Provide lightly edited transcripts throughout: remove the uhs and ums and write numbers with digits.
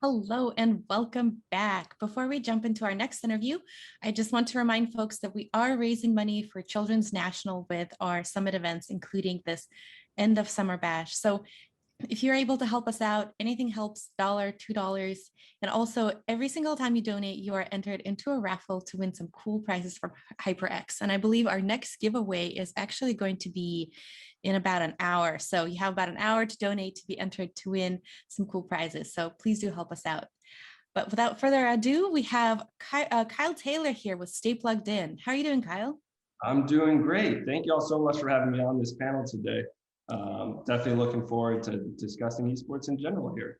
Hello and welcome back. Before we jump into our next interview, I just want to remind folks that we are raising money for Children's National with our summit events, including this end of summer bash. So if you're able to help us out, anything helps, $1, $2. And also, every single time you donate, you are entered into a raffle to win some cool prizes from HyperX. And I believe our next giveaway is actually going to be in about an hour. So you have about an hour to donate to be entered to win some cool prizes. So please do help us out. But without further ado, we have Kyle Taylor here with Stay Plugged In. How are you doing, Kyle? I'm doing great. Thank you all so much for having me on this panel today. Definitely looking forward to discussing esports in general here.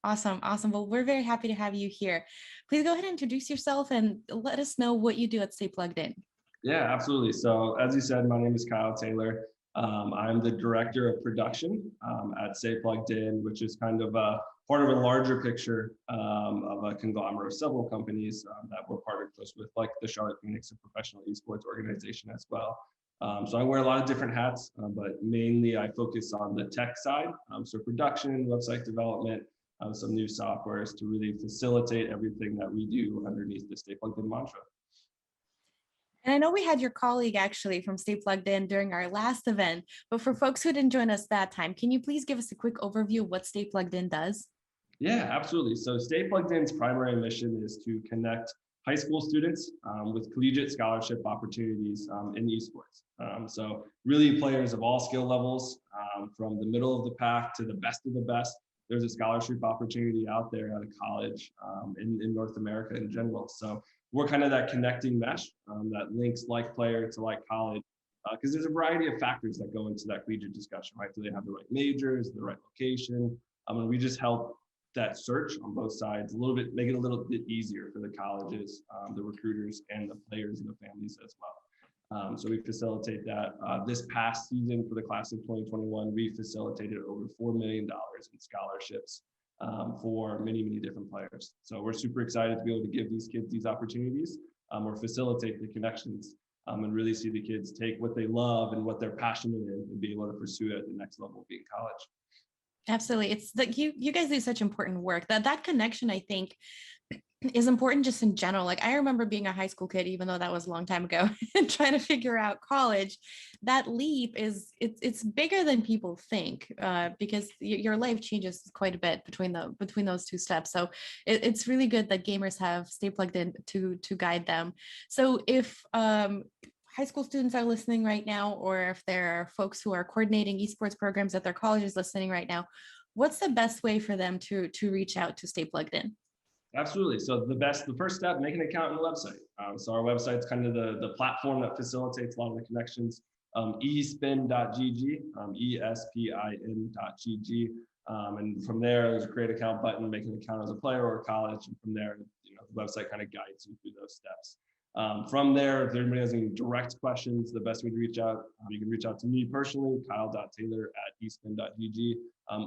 Awesome. Awesome. Well, we're very happy to have you here. Please go ahead and introduce yourself and let us know what you do at Stay Plugged In. Yeah, absolutely. So as you said, my name is Kyle Taylor. I'm the director of production at Stay Plugged In, which is kind of a part of a larger picture of a conglomerate of several companies that we're partnered close with, like the Charlotte Phoenix, a professional esports organization as well. So I wear a lot of different hats, but mainly I focus on the tech side. So production, website development, some new softwares to really facilitate everything that we do underneath the Stay Plugged In mantra. And I know we had your colleague actually from Stay Plugged In during our last event, but for folks who didn't join us that time, can you please give us a quick overview of what Stay Plugged In does? Yeah, absolutely. So Stay Plugged In's primary mission is to connect high school students with collegiate scholarship opportunities in esports. So really players of all skill levels, from the middle of the pack to the best of the best. There's a scholarship opportunity out there at a college in North America in general. So we're kind of that connecting mesh that links like player to like college, because there's a variety of factors that go into that collegiate discussion, right? Do they have the right majors, the right location? And we just help that search on both sides a little bit, make it a little bit easier for the colleges, the recruiters, and the players and the families as well. So we facilitate that. This past season for the class of 2021, we facilitated over $4 million in scholarships for many, many different players. So we're super excited to be able to give these kids these opportunities or facilitate the connections and really see the kids take what they love and what they're passionate in and be able to pursue it at the next level of being college. Absolutely. It's like you guys do such important work that connection, I think, is important just in general. Like I remember being a high school kid, even though that was a long time ago, and trying to figure out college. That leap is it's bigger than people think because your life changes quite a bit between those two steps. So it's really good that gamers have Stay Plugged In to guide them. So if high school students are listening right now, or if there are folks who are coordinating esports programs at their colleges listening right now, what's the best way for them to reach out to Stay Plugged In? Absolutely. So the first step, make an account on the website. So our website's kind of the platform that facilitates a lot of the connections. Espin.gg, espin.gg. And from there, there's a create account button, make an account as a player or a college. And from there, the website kind of guides you through those steps. From there, if anybody has any direct questions, the best way to reach out, you can reach out to me personally, kyle.taylor@espin.gg,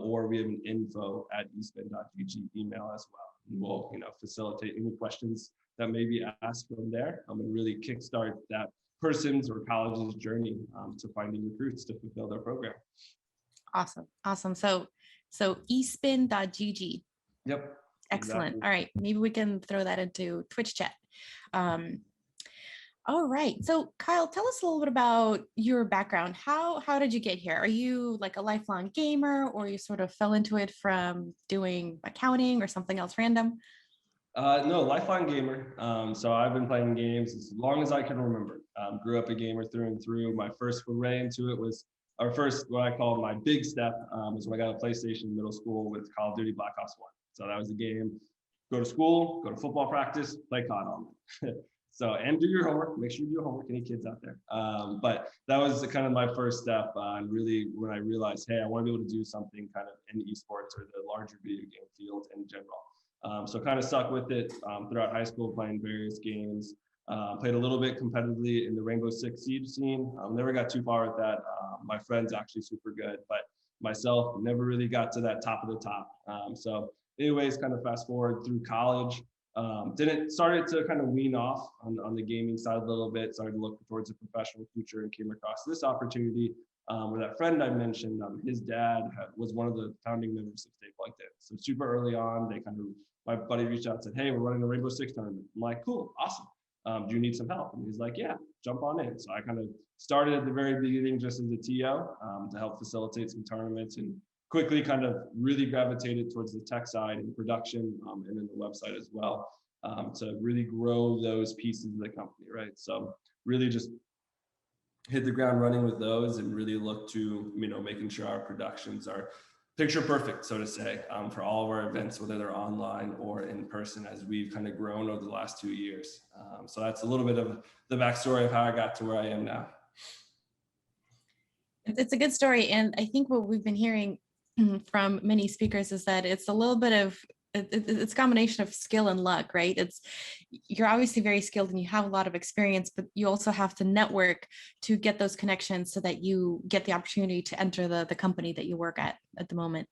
or we have an info@espin.gg email as well. And we'll facilitate any questions that may be asked from there and really kickstart that person's or college's journey to finding recruits to fulfill their program. Awesome. Awesome. So espin.gg. Yep. Excellent. Exactly. All right. Maybe we can throw that into Twitch chat. Um, all right. So Kyle, tell us a little bit about your background. How did you get here? Are you like a lifelong gamer, or you sort of fell into it from doing accounting or something else random? No, lifelong gamer. So I've been playing games as long as I can remember. Grew up a gamer through and through. My first foray into it was our first, what I call my big step, was when I got a PlayStation in middle school with Call of Duty Black Ops 1. So that was the game. Go to school, go to football practice, play COD all night. So, and do your homework. Make sure you do your homework, any kids out there. But that was kind of my first step. And really, when I realized, hey, I want to be able to do something kind of in esports or the larger video game field in general. So kind of stuck with it throughout high school, playing various games. Played a little bit competitively in the Rainbow Six Siege scene. Never got too far with that. My friend's actually super good, but myself never really got to that top of the top. So anyways, kind of fast forward through college. Started to kind of wean off on the gaming side a little bit, started to look towards a professional future and came across this opportunity Where that friend I mentioned, his dad was one of the founding members of Stay Plugged In. So super early on, my buddy reached out and said, hey, we're running a Rainbow Six tournament. I'm like, cool, awesome. Do you need some help? And he's like, yeah, jump on in. So I kind of started at the very beginning just as a TO to help facilitate some tournaments, and quickly kind of really gravitated towards the tech side and production, and then the website as well, to really grow those pieces of the company, right? So really just hit the ground running with those, and really look to, making sure our productions are picture perfect, so to say, for all of our events, whether they're online or in person, as we've kind of grown over the last 2 years. So that's a little bit of the backstory of how I got to where I am now. It's a good story. And I think what we've been hearing from many speakers is that it's a little bit of, it's a combination of skill and luck, right? You're obviously very skilled and you have a lot of experience, but you also have to network to get those connections so that you get the opportunity to enter the company that you work at the moment.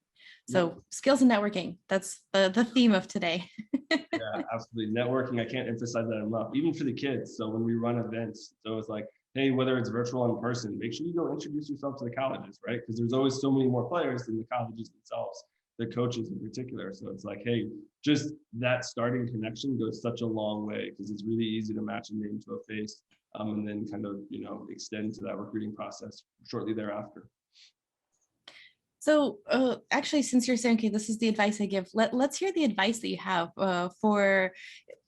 So skills and networking, that's the theme of today. Yeah, absolutely. Networking, I can't emphasize that enough, even for the kids. So when we run events, so it's like, hey, whether it's virtual or in person, make sure you go introduce yourself to the colleges, right? Because there's always so many more players than the colleges themselves, the coaches in particular. So it's like, hey, just that starting connection goes such a long way, because it's really easy to match a name to a face, and then kind of, extend to that recruiting process shortly thereafter. So actually, since you're saying, okay, this is the advice I give, let's hear the advice that you have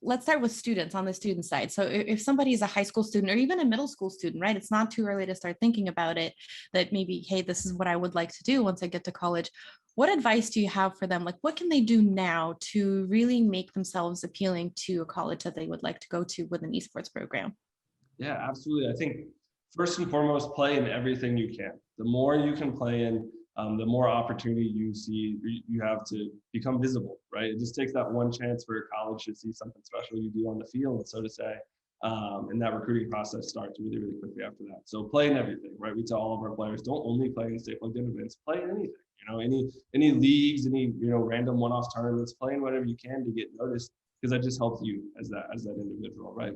let's start with students on the student side. So if somebody is a high school student or even a middle school student, right, it's not too early to start thinking about it, that maybe, hey, this is what I would like to do once I get to college. What advice do you have for them? Like, what can they do now to really make themselves appealing to a college that they would like to go to with an esports program? Yeah, absolutely. I think first and foremost, play in everything you can. The more you can play in, the more opportunity you have to become visible, right? It just takes that one chance for a college to see something special you do on the field, so to say. And that recruiting process starts really, really quickly after that. So play in everything, right? We tell all of our players, don't only play in Stay Plugged In events, play in anything. Any leagues, any random one-off tournaments, play in whatever you can to get noticed, because that just helps you as that individual, right?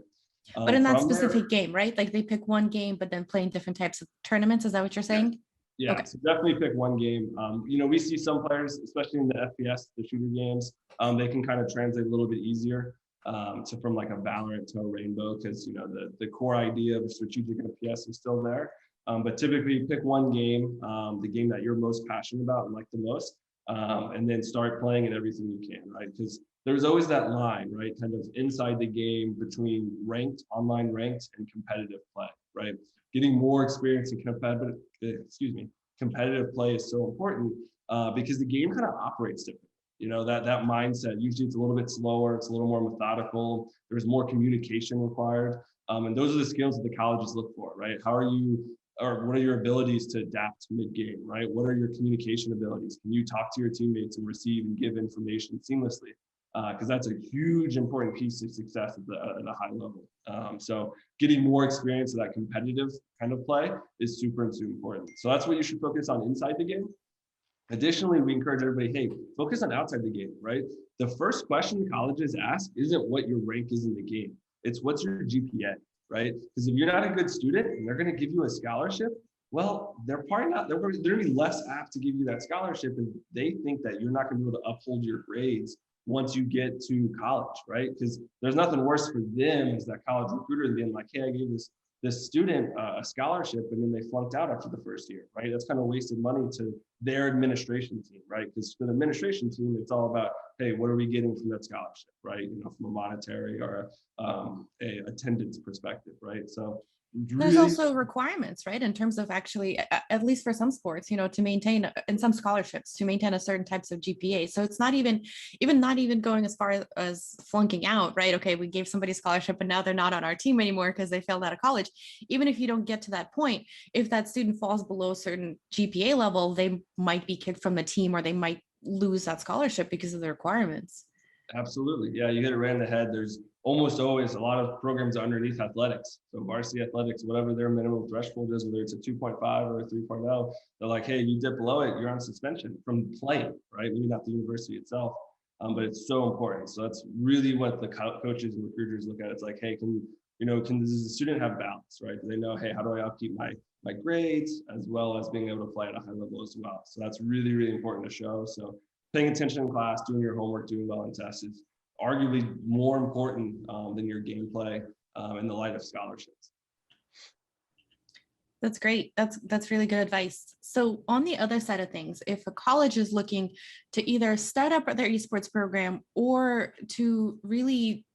But in that specific game, right? Like they pick one game, but then playing different types of tournaments. Is that what you're saying? Yeah, okay. So definitely pick one game. We see some players, especially in the FPS, the shooter games, they can kind of translate a little bit easier from like a Valorant to a Rainbow, because the core idea of strategic FPS is still there. But typically pick one game, the game that you're most passionate about and like the most, and then start playing in everything you can, right? Because there's always that line, right, kind of inside the game between online ranked and competitive play, right? Getting more experience in competitive play is so important, because the game kind of operates different. That mindset, usually it's a little bit slower, it's a little more methodical, there's more communication required. And those are the skills that the colleges look for, right? What are your abilities to adapt mid-game, right? What are your communication abilities? Can you talk to your teammates and receive and give information seamlessly? Because that's a huge important piece of success at a high level. So getting more experience of that competitive kind of play is super important. So that's what you should focus on inside the game. Additionally, we encourage everybody, hey, focus on outside the game, right? The first question colleges ask isn't what your rank is in the game. It's what's your GPA, right? Because if you're not a good student and they're going to give you a scholarship, well, they're probably not, they're going to be less apt to give you that scholarship, and they think that you're not going to be able to uphold your grades once you get to college, right? Because there's nothing worse for them as that college recruiter than being like, hey, I gave this student a scholarship and then they flunked out after the first year, right? That's kind of wasted money to their administration team, right? Because for the administration team, it's all about, hey, what are we getting from that scholarship, right? From a monetary or a attendance perspective, right? So there's also requirements, right, in terms of actually, at least for some sports, to maintain, in some scholarships, to maintain a certain types of GPA. So it's not even going as far as flunking out, right? Okay, we gave somebody a scholarship and now they're not on our team anymore because they failed out of college. Even if you don't get to that point, if that student falls below a certain GPA level, they might be kicked from the team, or they might lose that scholarship because of the requirements. Absolutely. Yeah, you hit it right in the head. There's almost always a lot of programs underneath athletics. So varsity athletics, whatever their minimum threshold is, whether it's a 2.5 or a 3.0, they're like, hey, you dip below it, you're on suspension from playing, right? Maybe not the university itself, but it's so important. So that's really what the coaches and recruiters look at. It's like, hey, does the student have balance, right? Do they know, hey, how do I upkeep my grades, as well as being able to play at a high level as well. So that's really, really important to show. So paying attention in class, doing your homework, doing well in tests is arguably more important than your gameplay in the light of scholarships. That's great. That's really good advice. So on the other side of things, if a college is looking to either start up their esports program or to really,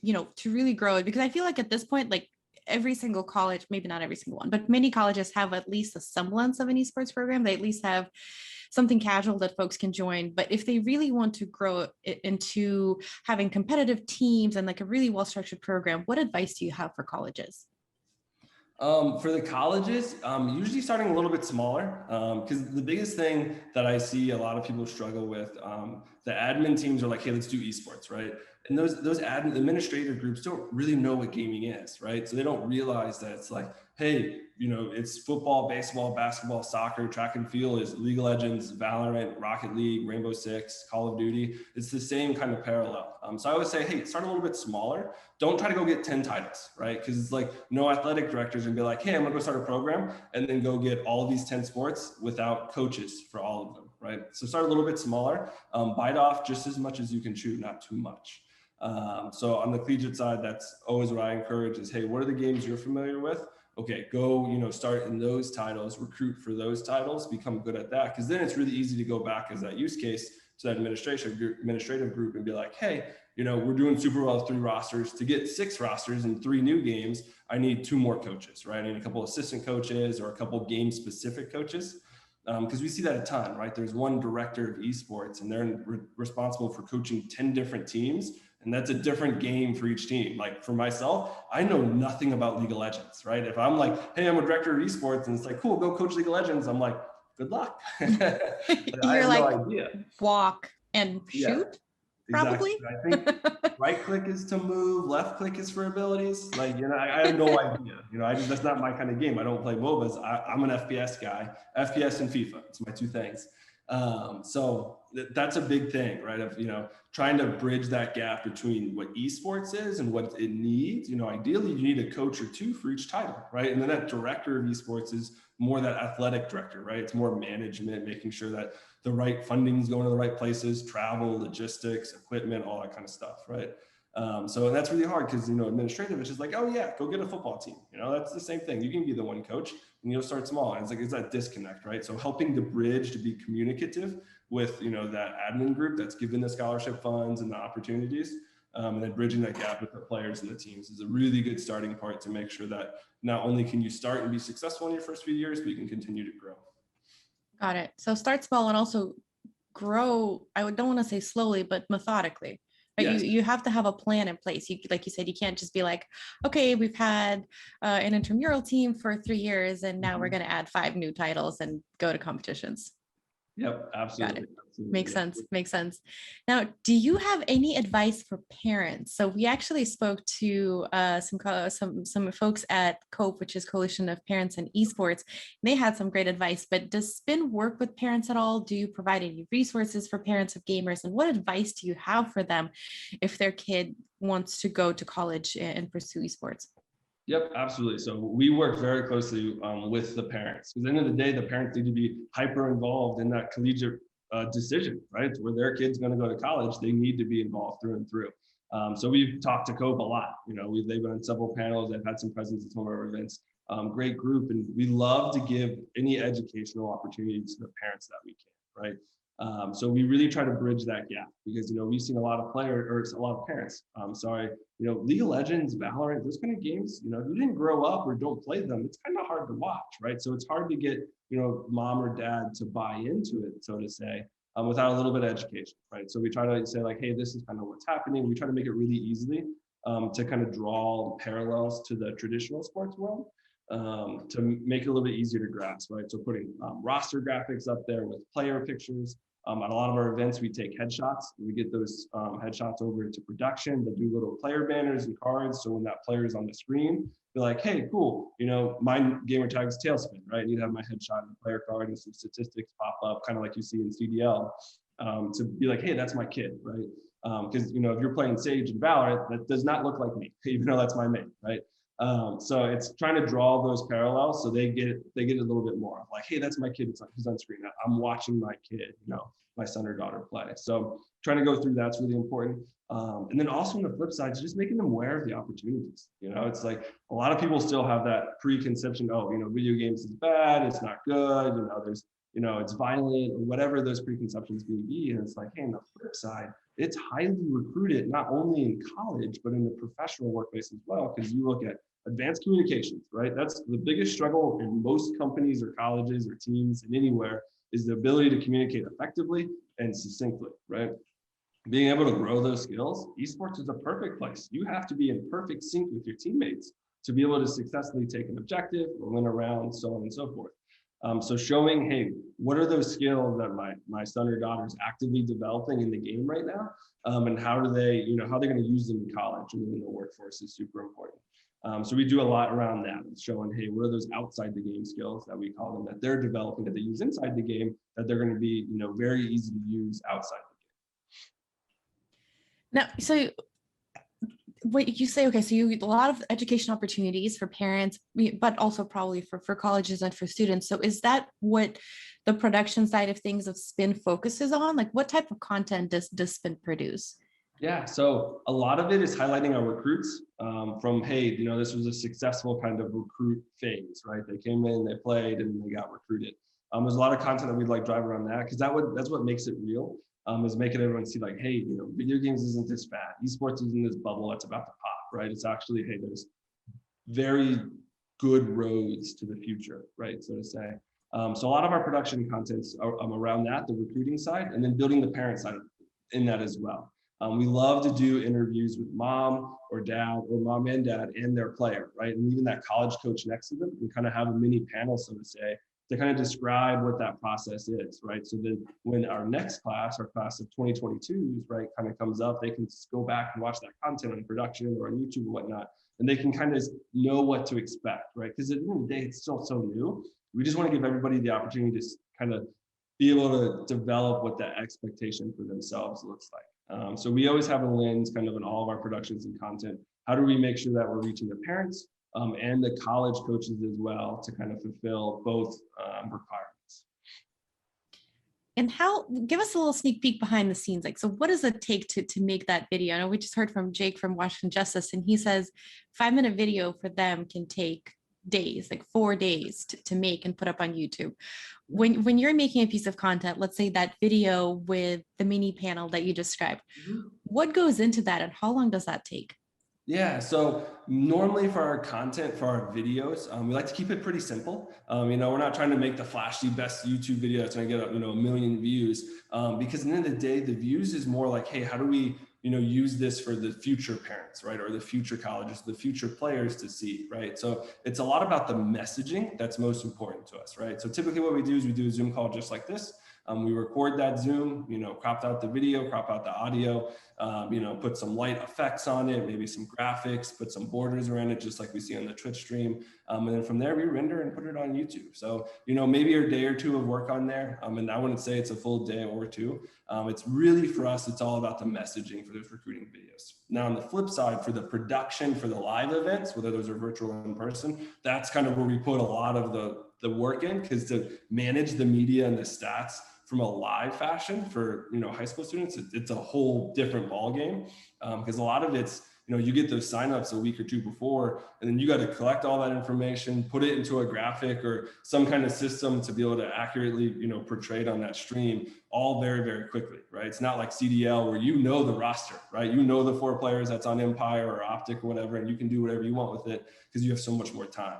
to really grow it, because I feel like at this point, like every single college, maybe not every single one, but many colleges have at least a semblance of an esports program. They at least have something casual that folks can join. But if they really want to grow it into having competitive teams and like a really well-structured program, what advice do you have for colleges? For the colleges, usually starting a little bit smaller, because the biggest thing that I see a lot of people struggle with, the admin teams are like, hey, let's do esports, right? And those admin administrative groups don't really know what gaming is, right? So they don't realize that it's like, hey, it's football, baseball, basketball, soccer, track and field is League of Legends, Valorant, Rocket League, Rainbow Six, Call of Duty. It's the same kind of parallel. So I would say, hey, start a little bit smaller. Don't try to go get 10 titles, right? Because it's like no athletic directors and be like, hey, I'm gonna go start a program and then go get all of these 10 sports without coaches for all of them, right? So start a little bit smaller, bite off just as much as you can chew, not too much. So on the collegiate side, that's always what I encourage is, hey, what are the games you're familiar with? Okay, go, start in those titles, recruit for those titles, become good at that. Because then it's really easy to go back as that use case to that administrative group and be like, hey, we're doing super well with 3 rosters. To get 6 rosters and 3 new games, I need 2 more coaches, right? I need a couple assistant coaches or a couple game specific coaches. Because we see that a ton, right? There's one director of esports and they're responsible for coaching 10 different teams. And that's a different game for each team. Like for myself, I know nothing about League of Legends, right? If I'm like, hey, I'm a director of esports and it's like, cool, go coach League of Legends. I'm like, good luck. I have no idea. Walk and shoot, probably. Exactly. I think right click is to move, left click is for abilities. Like, I have no idea. That's not my kind of game. I don't play MOBAs. I'm an FPS guy, FPS and FIFA. It's my 2 things. So that's a big thing, right? Of, trying to bridge that gap between what esports is and what it needs. Ideally you need a coach or 2 for each title, right? And then that director of esports is more that athletic director, right? It's more management, making sure that the right funding is going to the right places, travel, logistics, equipment, all that kind of stuff, right? So that's really hard because, administrative, it's just like, oh yeah, go get a football team. That's the same thing. You can be the one coach and you'll start small. And it's that disconnect, right? So helping to bridge, to be communicative with, that admin group that's given the scholarship funds and the opportunities, and then bridging that gap with the players and the teams is a really good starting point to make sure that not only can you start and be successful in your first few years, but you can continue to grow. Got it. So start small and also grow. Don't want to say slowly, but methodically. Right? Yes. You have to have a plan in place. Like you said, you can't just be like, okay, we've had an intramural team for 3 years, and now we're going to add 5 new titles and go to competitions. Yep, absolutely. Got it. Makes sense. Makes sense. Now, do you have any advice for parents? So we actually spoke to some folks at COPE, which is Coalition of Parents in Esports. They had some great advice, but does Spin work with parents at all? Do you provide any resources for parents of gamers? And what advice do you have for them if their kid wants to go to college and pursue esports? Yep, absolutely. So we work very closely with the parents. Because at the end of the day, the parents need to be hyper involved in that collegiate decision, right? Where their kid's going to go to college, they need to be involved through and through. So we've talked to COPE a lot. They've been on several panels. They've had some presence at some of our events. Great group, and we love to give any educational opportunities to the parents that we can, right? So we really try to bridge that gap because we've seen a lot of parents. League of Legends, Valorant, those kind of games. If you didn't grow up or don't play them, it's kind of hard to watch, right? So it's hard to get mom or dad to buy into it, so to say, without a little bit of education, right? So we try to say like, hey, this is kind of what's happening. We try to make it really easily to kind of draw parallels to the traditional sports world. To make it a little bit easier to grasp, right? So putting roster graphics up there with player pictures. At a lot of our events, we take headshots. We get those headshots over to production. They do little player banners and cards. So when that player is on the screen, they're like, hey, cool. My gamer tag is Tailspin, right? And you have my headshot and player card and some statistics pop up, kind of like you see in CDL, to be like, hey, that's my kid, right? Because if you're playing Sage and Valorant, that does not look like me, even though that's my main, right? So it's trying to draw those parallels so they get it a little bit more like, hey, that's my kid who's on screen. I'm watching my kid, my son or daughter play. So trying to go through that's really important. And then also on the flip side, just making them aware of the opportunities. It's like a lot of people still have that preconception, video games is bad, it's not good, there's, it's violent or whatever those preconceptions may be. And it's like, hey, on the flip side, it's highly recruited, not only in college, but in the professional workplace as well. Because you look at advanced communications, right? That's the biggest struggle in most companies or colleges or teams and anywhere is the ability to communicate effectively and succinctly, right? Being able to grow those skills, esports is a perfect place. You have to be in perfect sync with your teammates to be able to successfully take an objective or win a round, so on and so forth. So showing, hey, what are those skills that my son or daughter is actively developing in the game right now, and how do they, how they're going to use them in college and in the workforce is super important. So we do a lot around that, showing, hey, what are those outside the game skills that we call them that they're developing that they use inside the game that they're going to be, very easy to use outside the game. Now, so what you say, okay, so you a lot of education opportunities for parents, but also probably for colleges and for students. So is that what the production side of things of Spin focuses on? Like what type of content does Spin produce? Yeah, so a lot of it is highlighting our recruits from, hey, this was a successful kind of recruit phase, right? They came in, they played, and they got recruited. There's a lot of content that we'd like drive around that because that's what makes it real. Is making everyone see like, hey, video games isn't this bad. Esports isn't this bubble that's about to pop, right? It's actually, hey, there's very good roads to the future, right? So to say. So a lot of our production contents are around that, the recruiting side, and then building the parent side in that as well. We love to do interviews with mom or dad or mom and dad and their player, right? And even that college coach next to them, we kind of have a mini panel, so to say, to kind of describe what that process is, right? So then when our next class, our class of 2022s, right, kind of comes up, they can just go back and watch that content on production or on YouTube or whatnot, and they can kind of know what to expect, right? Because at the end of the day, it's still so new. We just want to give everybody the opportunity to kind of be able to develop what that expectation for themselves looks like. So we always have a lens kind of in all of our productions and content. How do we make sure that we're reaching the parents and the college coaches as well to kind of fulfill both requirements? And give us a little sneak peek behind the scenes. Like, so what does it take to make that video? I know we just heard from Jake from Washington Justice, and he says 5-minute video for them can take days, like 4 days to make and put up on YouTube. When you're making a piece of content, let's say that video with the mini panel that you described, what goes into that and how long does that take? Yeah, so normally for our content, for our videos, we like to keep it pretty simple. We're not trying to make the flashy best YouTube video that's going to get a million views, because at the end of the day, the views is more like, hey, how do we use this for the future parents, right, or the future colleges, the future players to see, right? So it's a lot about the messaging that's most important to us, right? So typically what we do is we do a Zoom call just like this. We record that Zoom, cropped out the video, crop out the audio, put some light effects on it, maybe some graphics, put some borders around it, just like we see on the Twitch stream. And then from there, we render and put it on YouTube. So, maybe a day or two of work on there. And I wouldn't say it's a full day or two. It's really, for us, it's all about the messaging for those recruiting videos. Now, on the flip side, for the production, for the live events, whether those are virtual or in person, that's kind of where we put a lot of the work in, because to manage the media and the stats from a live fashion for high school students, it's a whole different ball game, because a lot of it's you get those signups a week or two before, and then you got to collect all that information, put it into a graphic or some kind of system to be able to accurately portray it on that stream, all very, very quickly, right? It's not like CDL where the roster, right? The 4 players that's on Empire or Optic or whatever, and you can do whatever you want with it because you have so much more time.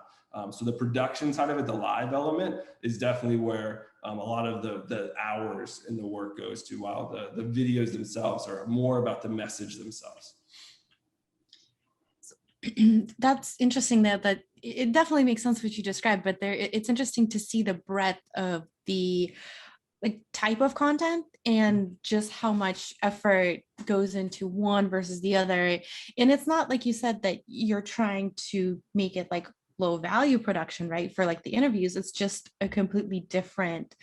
So the production side of it, the live element, is definitely where a lot of the hours and the work goes to, while the videos themselves are more about the message themselves. That's interesting that it definitely makes sense what you described, but it's interesting to see the breadth of the type of content and just how much effort goes into one versus the other. And it's not like you said that you're trying to make it like low value production, right? For like the interviews, it's just a completely different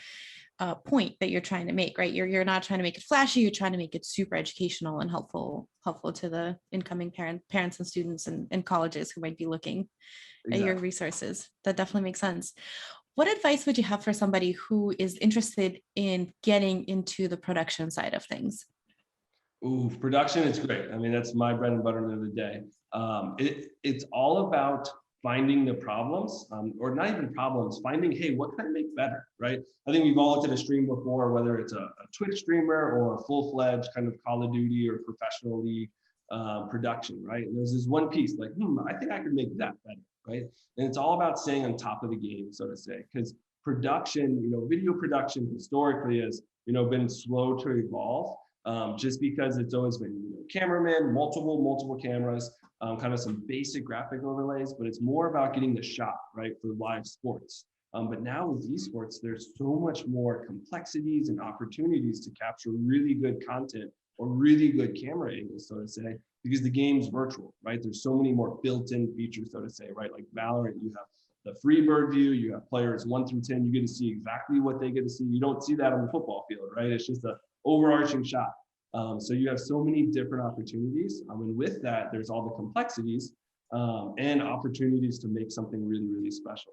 point that you're trying to make, right? You're not trying to make it flashy. You're trying to make it super educational and helpful to the incoming parents and students and colleges who might be looking at your resources. That definitely makes sense. What advice would you have for somebody who is interested in getting into the production side of things? Ooh, production is great. I mean, that's my bread and butter of the day. It's all about finding the problems, or not even problems, finding, hey, what can I make better, right? I think we've all looked at a stream before, whether it's a Twitch streamer or a full-fledged kind of Call of Duty or professional league production, right? And there's this one piece like, I think I could make that better, right? And it's all about staying on top of the game, so to say, because production, video production historically has, been slow to evolve. Just because it's always been cameraman, multiple cameras, kind of some basic graphic overlays, but it's more about getting the shot right for live sports. But now with esports, there's so much more complexities and opportunities to capture really good content or really good camera angles, so to say, because the game's virtual, right? There's so many more built-in features, so to say, right? Like Valorant, you have the free bird view, you have players 1 through 10, you get to see exactly what they get to see. You don't see that on the football field, right? It's just a overarching shot. So you have so many different opportunities. And with that, there's all the complexities and opportunities to make something really, really special.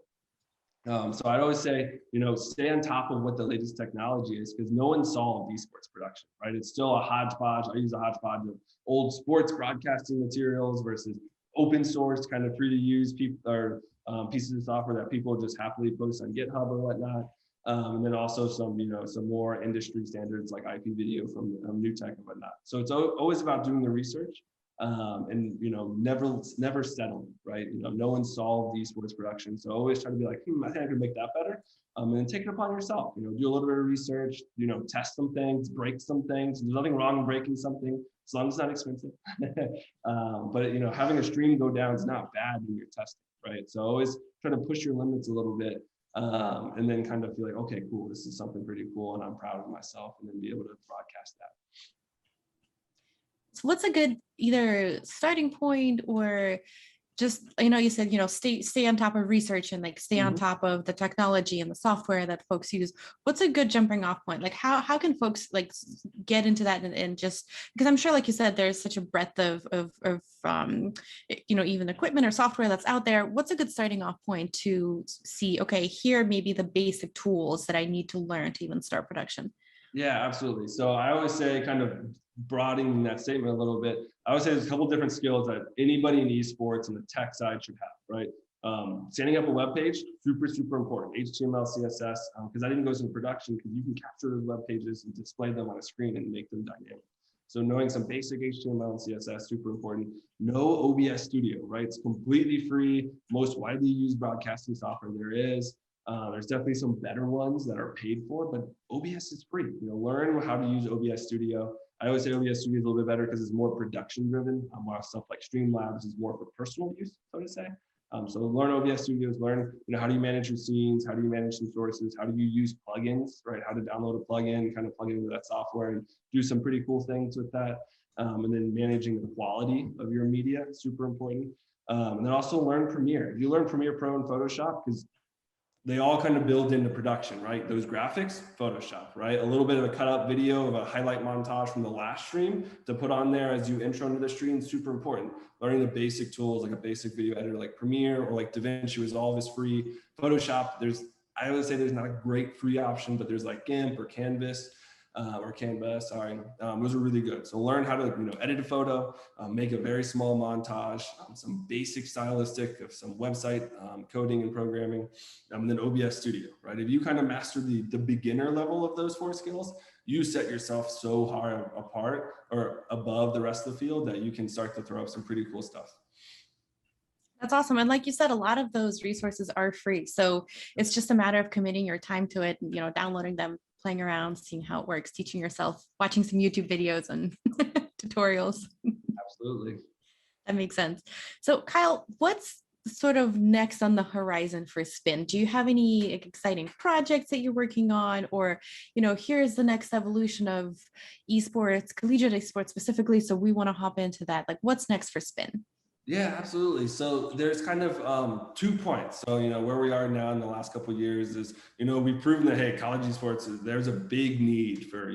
So I'd always say, stay on top of what the latest technology is, because no one solved esports production, right? It's still a hodgepodge. I use a hodgepodge of old sports broadcasting materials versus open source, kind of free to use pieces of software that people just happily post on GitHub or whatnot. And then also some more industry standards like IP video from New Tech and whatnot. So it's always about doing the research and never settling, right? No one solved esports production, so always try to be like, I think I could make that better. And then take it upon yourself. Do a little bit of research. Test some things, break some things. There's nothing wrong in breaking something as long as it's not expensive. But having a stream go down is not bad when you're testing, right? So always try to push your limits a little bit. And then kind of feel like, okay, cool, this is something pretty cool and I'm proud of myself, and then be able to broadcast that. So what's a good either starting point or just, you said, stay on top of research and like stay on top of the technology and the software that folks use. What's a good jumping off point? Like how can folks like get into that and just, because I'm sure, like you said, there's such a breadth of even equipment or software that's out there. What's a good starting off point to see, okay, here may be the basic tools that I need to learn to even start production? Yeah, absolutely. So I always say, kind of broadening that statement a little bit, I always say there's a couple different skills that anybody in esports and the tech side should have, right? Standing up a web page, super important. HTML, CSS, because that even goes into production, because you can capture those web pages and display them on a screen and make them dynamic. So knowing some basic HTML and CSS, super important. Know OBS Studio, right? It's completely free, most widely used broadcasting software there is. There's definitely some better ones that are paid for, but OBS is free. Learn how to use OBS Studio. I always say OBS Studio is a little bit better because it's more production driven, while stuff like Streamlabs is more for personal use, so to say. So learn OBS Studios, learn how do you manage your scenes, how do you manage some sources, how do you use plugins, right? How to download a plugin, kind of plug into that software and do some pretty cool things with that. And then managing the quality of your media, super important. And then also learn Premiere. You learn Premiere Pro and Photoshop because they all kind of build into production, right? Those graphics, Photoshop, right? A little bit of a cut up video of a highlight montage from the last stream to put on there as you intro into the stream, super important. Learning the basic tools, like a basic video editor like Premiere or like DaVinci Resolve is free. Photoshop, I always say there's not a great free option, but there's like GIMP or Canvas. Those are really good. So learn how to edit a photo, make a very small montage, some basic stylistic of some website coding and programming, and then OBS Studio, right? If you kind of master the beginner level of those 4 skills, you set yourself so hard apart or above the rest of the field that you can start to throw up some pretty cool stuff. That's awesome. And like you said, a lot of those resources are free. So it's just a matter of committing your time to it, downloading them, playing around, seeing how it works, teaching yourself, watching some YouTube videos and tutorials. Absolutely. That makes sense. So Kyle, what's sort of next on the horizon for Spin? Do you have any exciting projects that you're working on, or, here's the next evolution of esports, collegiate esports specifically, so we want to hop into that. Like, what's next for Spin? Yeah, absolutely. So there's kind of 2 points. So, where we are now in the last couple of years is, we've proven that, hey, college esports, there's a big need for,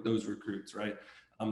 those recruits, right?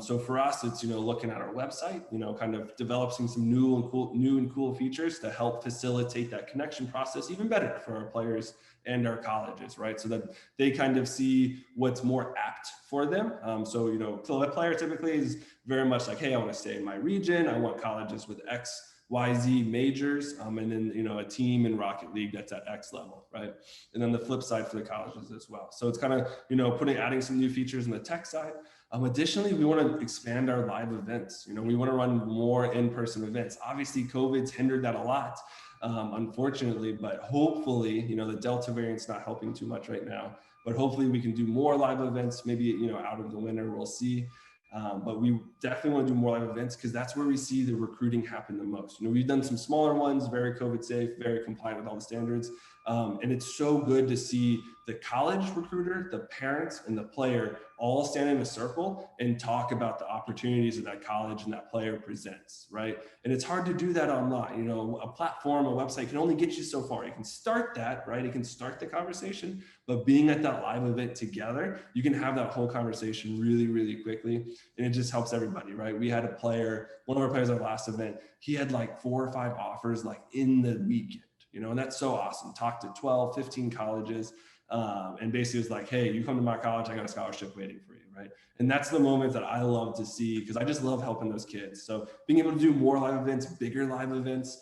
So for us, it's, looking at our website, kind of developing some new and cool features to help facilitate that connection process even better for our players and our colleges, right? So that they kind of see what's more apt for them. So the player typically is very much like, hey, I want to stay in my region. I want colleges with X, Y, Z majors, and then a team in Rocket League that's at X level, right? And then the flip side for the colleges as well. So it's kind of adding some new features on the tech side. Additionally, we want to expand our live events. We want to run more in-person events. Obviously, COVID's hindered that a lot, unfortunately, but hopefully, the Delta variant's not helping too much right now. But hopefully, we can do more live events. Maybe out of the winter, we'll see. But we definitely want to do more live events because that's where we see the recruiting happen the most. We've done some smaller ones, very COVID safe, very compliant with all the standards. And it's so good to see the college recruiter, the parents, and the player all stand in a circle and talk about the opportunities that college and that player presents, right? And it's hard to do that online. A platform, a website can only get you so far. You can start that, right? It can start the conversation, but being at that live event together, you can have that whole conversation really, really quickly. And it just helps everybody, right? We had a player, one of our players at our last event, he had like 4 or 5 offers like in the weekend, and that's so awesome. Talked to 12, 15 colleges, and basically was like, hey, you come to my college, I got a scholarship waiting for you, right? And that's the moment that I love to see because I just love helping those kids. So being able to do more live events, bigger live events,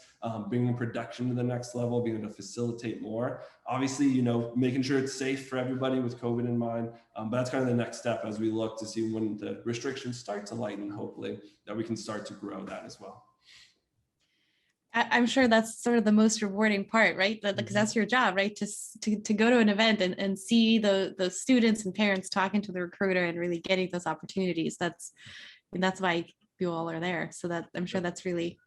bringing production to the next level, being able to facilitate more. Obviously, making sure it's safe for everybody with COVID in mind. But that's kind of the next step as we look to see when the restrictions start to lighten, hopefully, that we can start to grow that as well. I'm sure that's sort of the most rewarding part, right? Because that's your job, right? To go to an event and see the students and parents talking to the recruiter and really getting those opportunities. That's why you all are there. So that I'm sure that's really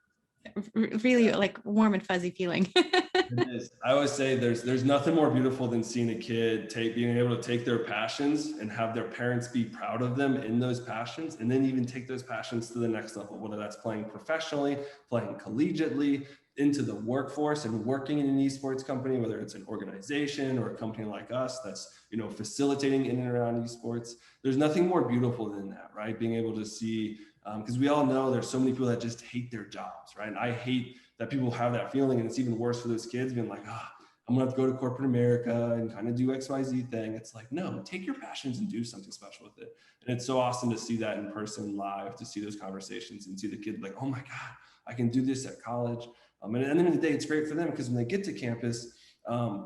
like warm and fuzzy feeling. It is. I always say there's nothing more beautiful than seeing a kid being able to take their passions and have their parents be proud of them in those passions, and then even take those passions to the next level, whether that's playing professionally, playing collegiately, into the workforce and working in an esports company, whether it's an organization or a company like us that's facilitating in and around esports. There's nothing more beautiful than that, right? Being able to see, because we all know there's so many people that just hate their jobs, right? And I hate that people have that feeling, and it's even worse for those kids being like, I'm gonna have to go to corporate America and kind of do XYZ thing. It's like, no, take your passions and do something special with it. And it's so awesome to see that in person live, to see those conversations and see the kid like, oh my God, I can do this at college. And at the end of the day, it's great for them because when they get to campus,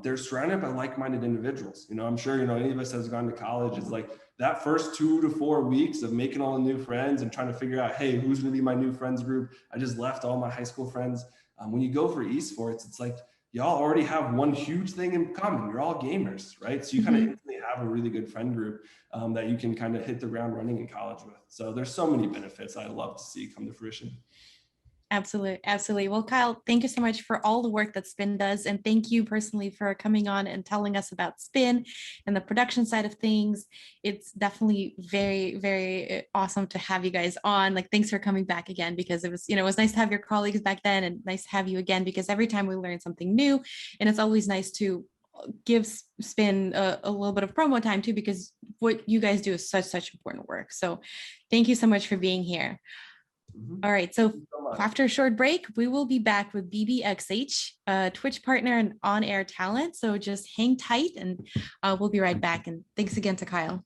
they're surrounded by like-minded individuals. I'm sure, any of us has gone to college. It's like that first 2 to 4 weeks of making all the new friends and trying to figure out, hey, who's going to be my new friends group? I just left all my high school friends. When you go for esports, it's like y'all already have one huge thing in common. You're all gamers, right? So you kind of instantly have a really good friend group that you can kind of hit the ground running in college with. So there's so many benefits I love to see come to fruition. Absolutely. Absolutely. Well, Kyle, thank you so much for all the work that Spin does. And thank you personally for coming on and telling us about Spin and the production side of things. It's definitely very, very awesome to have you guys on. Like, thanks for coming back again, because it was, it was nice to have your colleagues back then and nice to have you again, because every time we learn something new, and it's always nice to give Spin a little bit of promo time too, because what you guys do is such important work. So thank you so much for being here. All right, so after a short break, we will be back with BBXH, a Twitch partner and on-air talent. So just hang tight and we'll be right back. And thanks again to Kyle.